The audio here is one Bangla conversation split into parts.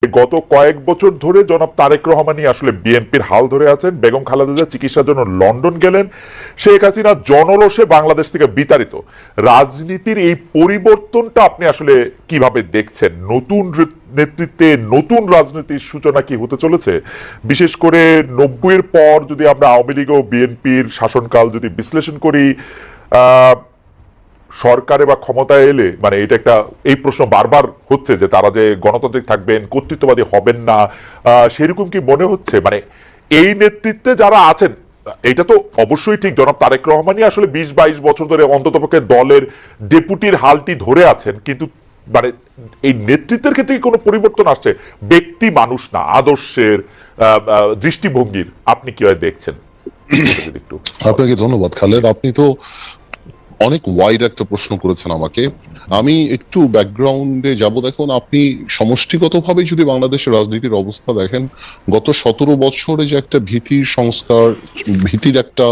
গত কয়েক বছর ধরে জনাব তারেক রহমানই আসলে বিএনপির হাল ধরে আছেন। বেগম খালেদা জিয়া চিকিৎসার জন্য লন্ডন গেলেন, শেখ হাসিনা জনরোষে বাংলাদেশ থেকে বিতাড়িত। রাজনীতির এই পরিবর্তনটা আপনি আসলে কিভাবে দেখছেন? নতুন নেতৃত্বে নতুন রাজনীতির সূচনা কি হতে চলেছে? বিশেষ করে 90-এর পর যদি আমরা আওয়ামী লীগ ও বিএনপির শাসনকাল যদি বিশ্লেষণ করি, সরকারে বা ক্ষমতায় এলে মানে এটা একটা এই প্রশ্ন বারবার হচ্ছে যে তারা যে গণতান্ত্রিক থাকবেন, কর্তৃত্ববাদী হবেন না, সেরকম কি মনে হচ্ছে? মানে এই নেতৃত্বে যারা আছেন, এটা তো অবশ্যই ঠিক জনাব তারেক রহমানই আসলে 20-22 বছর ধরে অন্ততপক্ষে দলের ডেপুটির হালটি ধরে আছেন, কিন্তু মানে এই নেতৃত্বের ক্ষেত্রে কি কোনো পরিবর্তন আসছে? ব্যক্তি মানুষ না, আদর্শের, দৃষ্টিভঙ্গির আপনি কিভাবে দেখছেন যদি একটু। আপনাকে ধন্যবাদ খালেদ। আপনি তো অনেক ওয়াইড একটা প্রশ্ন করেছেন আমাকে। আমি একটু ব্যাকগ্রাউন্ডে যাব। দেখুন, আপনি সমষ্টিগতভাবে যদি বাংলাদেশের রাজনীতির অবস্থা দেখেন, গত 17 বছরে যে একটা ভীতির সংস্কার, ভীতির একটা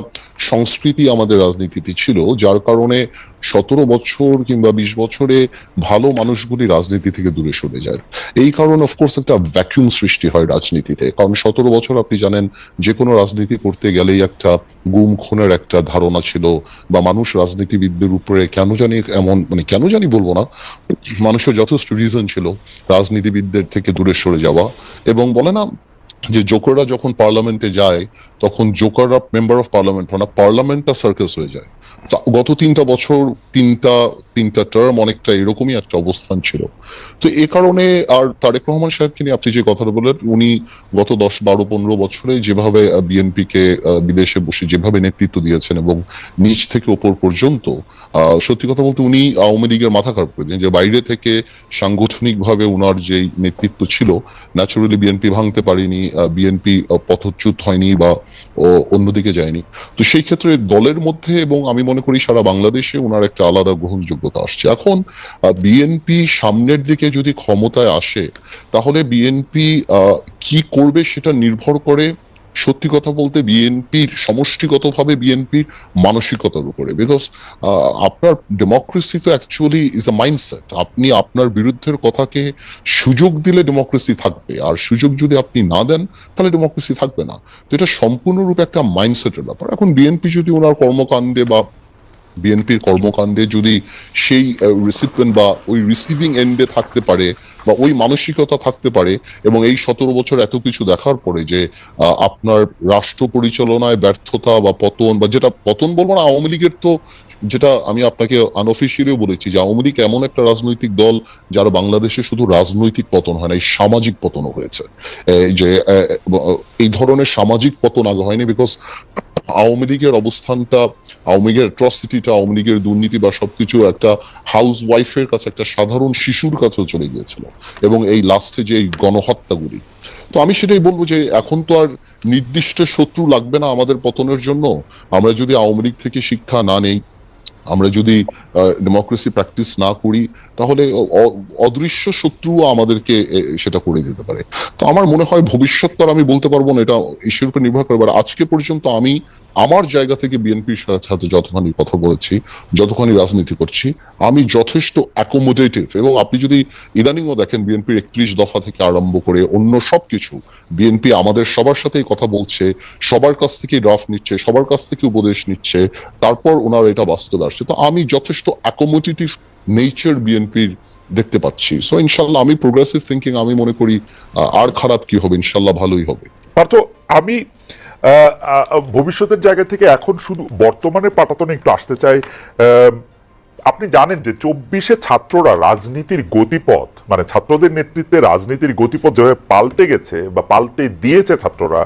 সংস্কৃতি আমাদের রাজনীতিতে ছিল, যার কারণে 17 বছর কিংবা 20 বছরে ভালো মানুষগুলি রাজনীতি থেকে দূরে সরে যায়। এই কারণে অফকোর্স একটা ভ্যাকুয়াম সৃষ্টি হয় রাজনীতিতে। কারণ 17 বছর আপনি জানেন, যে কোনো রাজনীতি করতে গেলেই একটা গুম খুনের একটা ধারণা ছিল, বা মানুষ রাজনীতিবিদদের উপরে কেন জানি এমন, মানে কেন জানি বলবো না, মানুষের যথেষ্ট রিজন ছিল রাজনীতিবিদদের থেকে দূরে সরে যাওয়া। এবং বলে না যে জোকাররা যখন পার্লামেন্টে যায়, তখন জোকাররা মেম্বার অফ পার্লামেন্ট হয় না, পার্লামেন্টটা সার্কাস হয়ে যায়। গত 3টা বছর, তিনটা টার্ম অনেকটা এরকমই একটা অবস্থান ছিল। তো এ কারণে, আর তারেক রহমান সাহেবকে নিয়ে আপনি যে কথাটা বললেন, উনি গত 10, 12, 15 বছরে যেভাবে বিএনপি কে বিদেশে বসে যেভাবে নেতৃত্ব দিয়েছেন এবং নিচ থেকে ওপর পর্যন্ত, সত্যি কথা বলতে উনি আওয়ামী লীগের মাথা খারাপ করে দিন। যে বাইরে থেকে সাংগঠনিকভাবে উনার যে নেতৃত্ব ছিল, ন্যাচুরালি বিএনপি ভাঙতে পারেনি, বিএনপি পথচ্যুত হয়নি বা অন্যদিকে যায়নি। তো সেই ক্ষেত্রে দলের মধ্যে, এবং আমি মনে করি সারা বাংলাদেশে, ওনার একটা আলাদা গ্রহণযোগ্যতা আসছে। এখন বিএনপি সামনের দিকে যদি ক্ষমতায় আসে, তাহলে বিএনপি কি করবে সেটা নির্ভর করে সত্যি কথা বলতে বিএনপির সমষ্টিগতভাবে বিএনপির মানসিকতার উপরে। বিকজ আপনার ডেমোক্রেসি তো অ্যাকচুয়ালি ইজ আ মাইন্ডসেট। আপনি আপনার বিরুদ্ধের কথাকে সুযোগ দিলে ডেমোক্রেসি থাকবে, আর সুযোগ যদি আপনি না দেন তাহলে ডেমোক্রেসি থাকবে না। তো এটা সম্পূর্ণরূপে একটা মাইন্ডসেটের ব্যাপার। এখন বিএনপি যদি ওনার কর্মকাণ্ডে বা বিএনপির কর্মকাণ্ডে যদি সেই রিসিপিয়েন্ট বা ওই রিসিভিং এন্ডে থাকতে পারে, বা ওই মানসিকতা থাকতে পারে, এবং এই 17 বছর এত কিছু দেখার পরে যে আপনার রাষ্ট্র পরিচালনায় ব্যর্থতা বা পতন, বা যেটা পতন বলবো না, আওয়ামী লীগের তো, যেটা আমি আপনাকে আনঅফিসিয়ালিও বলেছি, যে আওয়ামী লীগ এমন একটা রাজনৈতিক দল যার বাংলাদেশে শুধু রাজনৈতিক পতন হয় না, এই সামাজিক পতনও হয়েছে। যে এই ধরনের সামাজিক পতন আগে হয়নি। বিকজ আওয়ামী লীগের অবস্থানটা, আওয়ামী লীগের অ্যাট্রসিটিটা, আওয়ামী লীগের দুর্নীতি বা সবকিছু একটা হাউস ওয়াইফের কাছে, একটা সাধারণ শিশুর কাছেও চলে গিয়েছিল। এবং এই লাস্টে যে এই গণহত্যাগুলি, তো আমি সেটাই বলবো যে এখন তো আর নির্দিষ্ট শত্রু লাগবে না আমাদের পতনের জন্য। আমরা যদি আওয়ামী লীগ থেকে শিক্ষা না নেই, আমরা যদি ডেমোক্রেসি প্র্যাকটিস না করি, তাহলে অদৃশ্য শত্রু আমাদেরকে সেটা করে দিতে পারে। তো আমার মনে হয় ভবিষ্যৎ তো আমি বলতে পারবো না, এটা ঈশ্বরের উপর নির্ভর করে। আজকে পর্যন্ত আমি আমার জায়গা থেকে বিএনপির সাথে যতখানি কথা বলেছি, যতখানি রাজনীতি করছি, আমি যথেষ্ট অ্যাকোমোডেটিভ। এবং আপনি যদি ইদানিংও দেখেন, বিএনপির 31 দফা থেকে আরম্ভ করে অন্য সবকিছু, বিএনপি আমাদের সবার সাথেই কথা বলছে, সবার কাছ থেকে ড্রাফট নিচ্ছে, সবার কাছ থেকে উপদেশ নিচ্ছে, তারপর ওনার এটা বাস্তবে আসছে। তো আমি যথেষ্ট অ্যাকোমোডেটিভ নেচার বিএনপির দেখতে পাচ্ছি। সো ইনশাল্লাহ আমি প্রোগ্রেসিভ থিঙ্কিং, আমি মনে করি আর খারাপ কি হবে, ইনশাল্লাহ ভালোই হবে। পার্থ, আমি ভবিষ্যতের জায়গা থেকে এখন শুধু বর্তমানের পাটাতনে একটু আসতে চাই। আপনি জানেন যে 24-এ ছাত্ররা রাজনীতির গতিপথ, মানে ছাত্রদের নেতৃত্বে রাজনীতির গতিপথ যেভাবে পাল্টে গেছে বা পাল্টে দিয়েছে ছাত্ররা,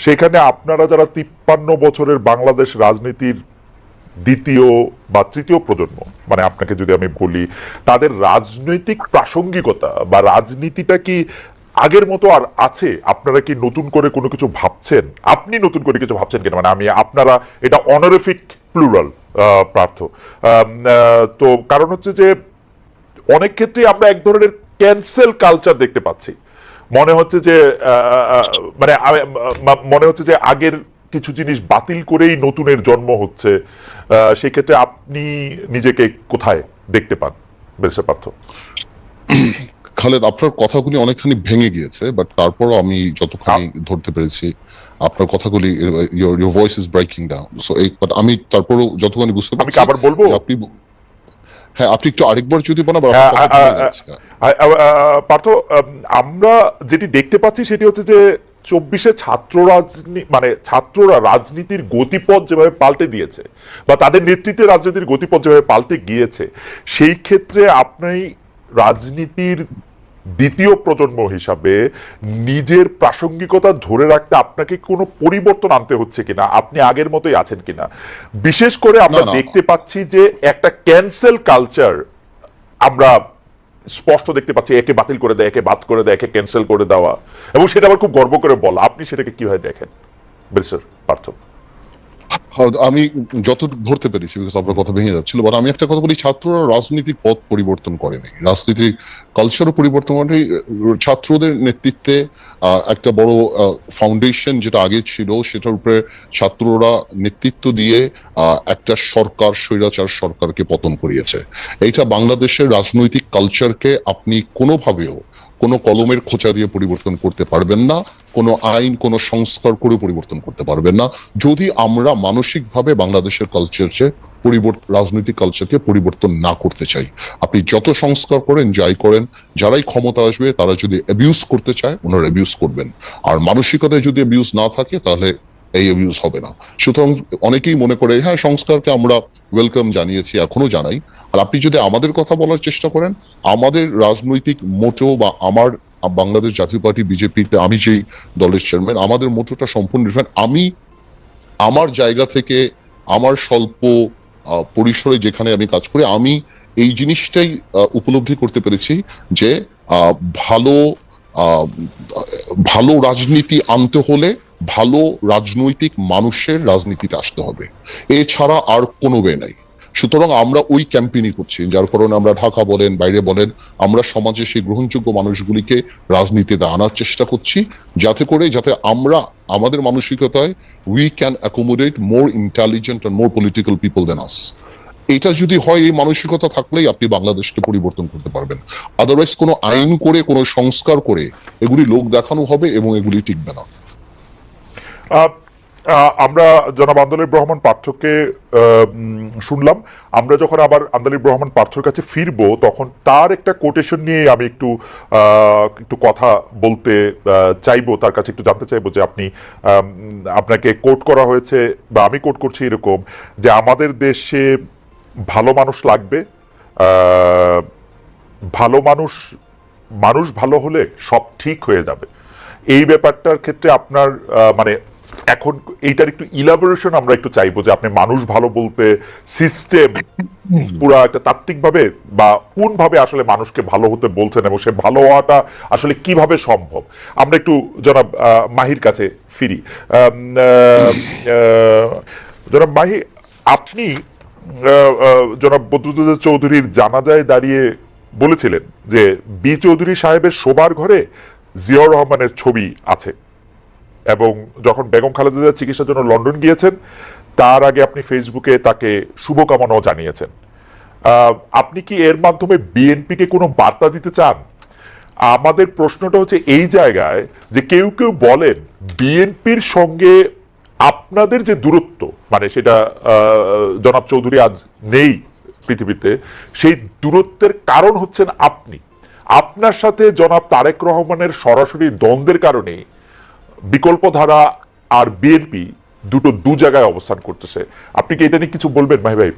সেখানে আপনারা যারা 53 বছরের বাংলাদেশ রাজনীতির দ্বিতীয় বা তৃতীয় প্রজন্ম, মানে আপনাকে যদি আমি বলি, তাদের রাজনৈতিক প্রাসঙ্গিকতা বা রাজনীতিটা কি আগের মতো আর আছে? আপনারা কি নতুন করে কোনো কিছু ভাবছেন? আপনি নতুন করে কিছু ভাবছেন কিনা, মানে আমি আপনারা, এটা অনারিফিক প্লুরাল পার্থ। তো কারণ হচ্ছে যে অনেক ক্ষেত্রে আমরা এক ধরনের ক্যান্সেল কালচার দেখতে পাচ্ছি। মনে হচ্ছে যে মানে মনে হচ্ছে যে আগের কিছু জিনিস বাতিল করেই নতুনের জন্ম হচ্ছে। সেক্ষেত্রে আপনি নিজেকে কোথায় দেখতে পান ব্যারিস্টার পার্থ? খালেদ, আপনার কথাগুলি অনেকখানি ভেঙে গিয়েছে, বাট তারপরও আমি যতখানি ধরতে পেরেছি আপনার কথাগুলি, your voice is breaking down, so but আমি তারপরও যতখানি বুঝতে আমি কি পারছি আবার বলবো? যে আপনি, হ্যাঁ আপনি একটু আরেকবার যদি বলেন, আবার আহ, আপনার কথা আহ, ভেঙে আহ, যাচ্ছে। পার্থ, আমরা যেটি দেখতে পাচ্ছি সেটি হচ্ছে যে 24-এ ছাত্ররা রাজনীতির গতিপথ যেভাবে পাল্টে দিয়েছে বা তাদের নেতৃত্বে রাজনীতির গতিপথ যেভাবে পাল্টে গিয়েছে, সেই ক্ষেত্রে আপনি রাজনীতির দ্বিতীয় প্রজন্ম হিসাবে নিজের প্রাসঙ্গিকতা ধরে রাখতে আপনাকে কোনো পরিবর্তন আনতে হচ্ছে কিনা, আপনি আগের মতোই আছেন কিনা? বিশেষ করে আমরা না, দেখতে পাচ্ছি যে একটা ক্যান্সেল কালচার আমরা স্পষ্ট দেখতে পাচ্ছি, একে বাতিল করে দেয়, একে বাদ করে দেয়, একে ক্যান্সেল করে দেওয়া, এবং সেটা আবার খুব গর্ব করে বলা। আপনি সেটাকে কিভাবে দেখেন ব্যারিস্টার পার্থ? আমি যতটুকু ধরতে পেরেছি, বিকজ আপনার কথা ভেঙে যাচ্ছিল, বাট আমি একটা কথা বলি, ছাত্ররা রাজনৈতিক পথ পরিবর্তন করেনি, রাজনীতির কালচারও পরিবর্তন করেনি। ছাত্রদের নেতৃত্বে একটা বড় ফাউন্ডেশন যেটা আগে ছিল সেটার উপরে ছাত্ররা নেতৃত্ব দিয়ে একটা সরকার, স্বৈরাচার সরকারকে পতন করিয়েছে। এইটা বাংলাদেশের রাজনৈতিক কালচারকে আপনি কোনোভাবেও কোনো কলমের খোঁচা দিয়ে পরিবর্তন করতে পারবেন না, কোনো আইন, কোনো সংস্কার করে পরিবর্তন করতে পারবেন না, যদি আমরা মানসিকভাবে বাংলাদেশের কালচারকে রাজনৈতিক কালচারকে পরিবর্তন না করতে চাই। আপনি যত সংস্কার করেন, যাই করেন, যারাই ক্ষমতা আসবে তারা যদি অ্যাবিউজ করতে চায় ওনারা অ্যাবিউজ করবেন, আর মানসিকতায় যদি অ্যাবিউজ না থাকে তাহলে এই অ্যাবিউজ হবে না। সুতরাং অনেকেই মনে করে হ্যাঁ সংস্কারকে আমরা ওয়েলকাম জানিয়েছি, এখনো জানাই। আর আপনি যদি আমাদের কথা বলার চেষ্টা করেন, আমাদের রাজনৈতিক মোটো বা আমার বাংলাদেশ জাতীয় পার্টি বিজেপিতে আমি যেই দলের চেয়ারম্যান, আমাদের মোটোটা সম্পূর্ণ ডিফারেন্ট। আমি আমার জায়গা থেকে, আমার স্বল্প পরিসরে যেখানে আমি কাজ করি, আমি এই জিনিসটাই উপলব্ধি করতে পেরেছি যে ভালো ভালো রাজনীতি আনতে হলে ভালো রাজনৈতিক মানুষের রাজনীতিতে আসতে হবে, এছাড়া আর কোনো ওয়ে নাই। সুতরাং আমরা ওই ক্যাম্পেইনই করছি, যার কারণে আমরা ঢাকা বলেন, বাইরে বলেন, আমরা সমাজে সেই গ্রহণযোগ্য মানুষগুলিকে রাজনীতিতে আনার চেষ্টা করছি, যাতে আমরা আমাদের মানসিকতায় we can accommodate more intelligent and more political people than us. এটা যদি হয়, এই মানসিকতা থাকলেই আপনি বাংলাদেশকে পরিবর্তন করতে পারবেন। আদারওয়াইজ কোনো আইন করে, কোনো সংস্কার করে এগুলি লোক দেখানো হবে এবং এগুলি টিকবে না। আমরা জনাব আন্দোলিব রহমান পার্থকে শুনলাম। আমরা যখন আবার আন্দোলিব রহমান পার্থর কাছে ফিরবো, তখন তার একটা কোটেশন নিয়ে আমি একটু কথা বলতে চাইবো, তার কাছে একটু জানতে চাইবো যে আপনাকে কোট করা হয়েছে বা আমি কোট করছি এরকম যে আমাদের দেশে ভালো মানুষ লাগবে, ভালো মানুষ ভালো হলে সব ঠিক হয়ে যাবে। এই ব্যাপারটার ক্ষেত্রে আপনার মানে এখন এইটার একটু ইলাবোরেশন আমরা একটু চাইবো যে আপনি মানুষ ভালো বলতে সিস্টেম পুরা একটা তাত্ত্বিকভাবে বা কোনভাবে আসলে মানুষকে ভালো হতে বলছেন এবং সে ভালো হওয়াটা আসলে কিভাবে সম্ভব। আমরা একটু জনাব মাহির কাছে ফিরি। জনাব মাহি, আপনি জনাব বদরুদ্দোজা চৌধুরীর জানাজায় দাঁড়িয়ে বলেছিলেন যে বি চৌধুরী সাহেবের শোবার ঘরে জিয়াউর রহমানের ছবি আছে, এবং যখন বেগম খালেদা জিয়া চিকিৎসার জন্য লন্ডন গিয়েছেন তার আগে আপনি ফেসবুকে তাকে শুভকামনাও জানিয়েছেন। আপনি কি এর মাধ্যমে বিএনপিকে কোনো বার্তা দিতে চান? আমাদের প্রশ্নটা হচ্ছে এই জায়গায় যে কেউ কেউ বলেন বিএনপির সঙ্গে আপনাদের যে দূরত্ব, মানে সেটা জনাব চৌধুরী আজ নেই পৃথিবীতে, সেই দূরত্বের কারণ হচ্ছেন আপনি। আপনার সাথে জনাব তারেক রহমানের সরাসরি দ্বন্দ্বের কারণে বিকল্পধারা আর বিএনপি দু জায়গায় অবস্থান করতেছে। আপনি কি এটা নিয়ে কিছু বলবেন মাহি ভাই?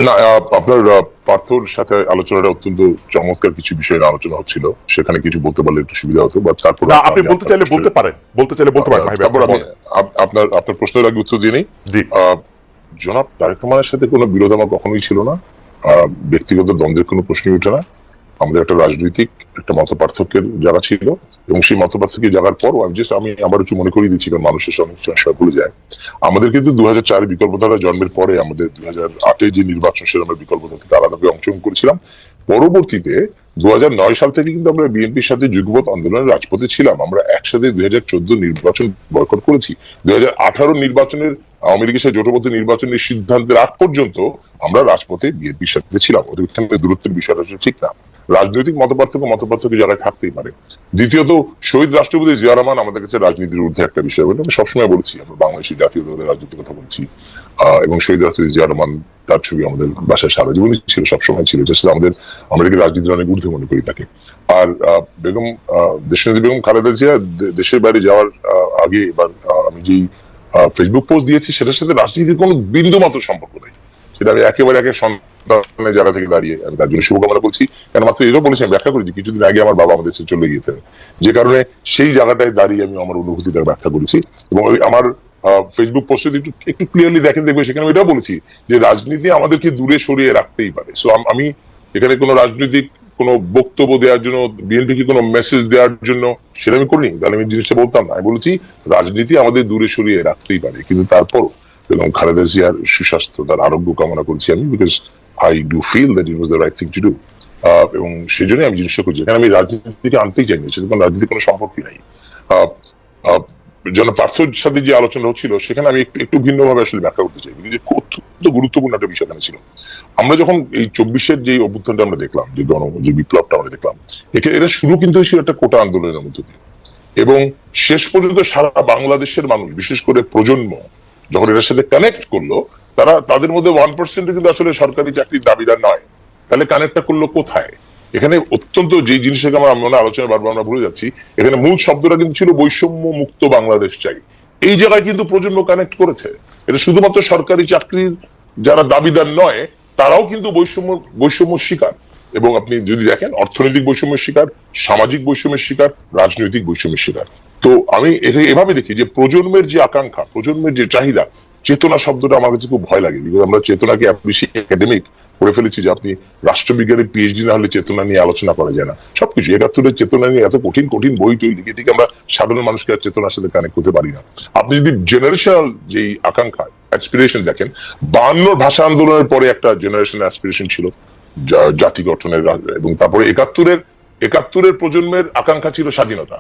না, আপনার পার্থর সাথে আলোচনাটা অত্যন্ত চমৎকার কিছু বিষয়ের আলোচনা হচ্ছিল, সেখানে কিছু বলতে পারলে একটু সুবিধা হতো। বা তারপর আপনি বলতে চাইলে বলতে পারেন মাহি ভাই। তারপর আমি আপনার প্রশ্নের আগে উত্তর দিয়ে নেই। জনাব তারেক রহমানের সাথে কোনো বিরোধ আমার কখনোই ছিল না, ব্যক্তিগত দ্বন্দ্বের কোনো প্রশ্নই ওঠে না। আমাদের একটা রাজনৈতিক একটা মত পার্থক্যের জায়গা ছিল, এবং সেই মত পার্থক্যের জায়গার পর আমি আবার একটু মনে করিয়ে দিচ্ছি, কারণ মানুষের সঙ্গে সময় ভুলে যায়। আমাদের কিন্তু 2004 বিকল্পধারা জন্মের পরে আমাদের 2008 যে নির্বাচন, সেটা আমরা বিকল্পধারা থেকে আলাদাভাবে অংশগ্রহণ করেছিলাম। পরবর্তীতে 2009 সাল থেকে কিন্তু আমরা বিএনপির সাথে যুগপৎ আন্দোলনের রাজপথে ছিলাম। আমরা একসাথে 2014 নির্বাচন বয়কট করেছি। 2018 নির্বাচনের আওয়ামী লীগের সাথে জোটবদ্ধ নির্বাচনের সিদ্ধান্তের আগ পর্যন্ত আমরা রাজপথে বিএনপির সাথে ছিলাম। ওদের দূরত্বের বিষয়টা ঠিক না। রাজনৈতিক মতপার্থক্য জায়গায় থাকতেই পারে। দ্বিতীয়ত, শহীদ রাষ্ট্রপতি জিয়া রহমান আমাদের কাছে রাজনীতির ঊর্ধ্বে একটা বিষয় বলে আমি সবসময় বলছি। আমরা বাংলাদেশের জাতীয়তাবাদের রাজনীতির কথা বলছি, এবং শহীদ রাষ্ট্রপতি জিয়া রহমান তার ছবি আমাদের বাসায় সারা জীবনই ছিল, সবসময় ছিল। আমরা রাজনীতির অনেক ঊর্ধ্বে মনে করি তাকে। আর বেগম দেশনেত্রী বেগম খালেদা জিয়া দেশের বাইরে যাওয়ার আগে এবার আমি যেই ফেসবুক পোস্ট দিয়েছি সেটার সাথে রাজনীতির কোনো বিন্দু মাত্র সম্পর্ক নেই। সেটা আমি একেবারে সন্তানের জায়গা থেকে দাঁড়িয়ে আমি তার জন্য শুভকামনা করছি। কেন মাত্র এটাও বলেছি, আমি ব্যাখ্যা করেছি কিছুদিন আগে আমার বাবা আমাদের ছেড়ে চলে গিয়েছেন, যে কারণে সেই জায়গাটায় দাঁড়িয়ে আমি আমার অনুভূতিটা ব্যাখ্যা করেছি। এবং আমার ফেসবুক পোস্টে একটু ক্লিয়ারলি দেখবে সেখানে এটাও বলেছি যে রাজনীতি আমাদেরকে দূরে সরিয়ে রাখতেই পারে। সো আমি এখানে কোনো রাজনৈতিক কোনো বক্তব্য দেওয়ার জন্য, বিএনপিকে কোনো মেসেজ দেওয়ার জন্য সেটা আমি করিনি, তাহলে আমি জিনিসটা বলতাম না। আমি বলেছি রাজনীতি আমাদের দূরে সরিয়ে রাখতেই পারে, কিন্তু তারপরও এবং খালেদা জিয়ার সুস্বাস্থ্য, তার আরোগ্য কামনা করছি আমি, because I do feel that it was the right thing to do. এবং সেই জন্যই আমি জিনিসটা করছি। এখানে আমি রাজনীতিকে আনতেই চাইনি, সেটা কোনো রাজনীতির কোনো সম্পর্কই নাই। যেন পার্থর সাথে যে আলোচনা হচ্ছিল সেখানে আমি একটু ভিন্নভাবে আসলে ব্যাখ্যা করতে চাই যে অত্যন্ত গুরুত্বপূর্ণ একটা বিষয় এখানে ছিল। আমরা যখন এই 24-এর যে অভ্যুত্থানটা আমরা দেখলাম, যে বিপ্লবটা আমরা দেখলাম, এটা শুরু কিন্তু ছিল একটা কোটা আন্দোলনের মধ্যে দিয়ে, এবং শেষ পর্যন্ত সারা বাংলাদেশের মানুষ, বিশেষ করে প্রজন্ম যখন এটার সাথে কানেক্ট করলো, তাদের মধ্যে 1% কিন্তু আসলে সরকারি চাকরির দাবিদার নয়। তাহলে কানেক্টটা করলো কোথায়? এখানে অত্যন্ত যে জিনিসটাকে আমার মনে আলোচনা বারবার আমরা ভুলে যাচ্ছি, এখানে মূল শব্দটা কিন্তু ছিল বৈষম্য মুক্ত বাংলাদেশ চাই। এই জায়গায় কিন্তু প্রজন্ম কানেক্ট করেছে। এটা শুধুমাত্র সরকারি চাকরির যারা দাবিদার নয়, তারাও কিন্তু বৈষম্য শিকার। এবং আপনি যদি দেখেন, অর্থনৈতিক বৈষম্যের শিকার, সামাজিক বৈষম্যের শিকার, রাজনৈতিক বৈষম্যের শিকার। তো আমি এটা এভাবে দেখি যে প্রজন্মের যে আকাঙ্ক্ষা, প্রজন্মের যে চাহিদা, চেতনা শব্দটা আমার কাছে খুব ভয় লাগে। বিকজ আমরা চেতনাকে একাডেমিক করে ফেলেছি, যে আপনি রাষ্ট্রবিজ্ঞানে পিএইচডি না হলে চেতনা নিয়ে আলোচনা করা যায় না। সবকিছু 71-এর চেতনা নিয়ে এত কঠিন কঠিন বই টই লিখে ঠিক আমরা সাধারণ মানুষকে আর চেতনার সাথে কানেক্ট করতে পারি না। আপনি যদি জেনারেশনাল যেই আকাঙ্ক্ষা, অ্যাসপিরেশন দেখেন, 52 ভাষা আন্দোলনের পরে একটা জেনারেশন অ্যাসপিরেশন ছিল জাতি গঠনের, এবং তারপরে 71-এর প্রজন্মের আকাঙ্ক্ষা ছিল স্বাধীনতা।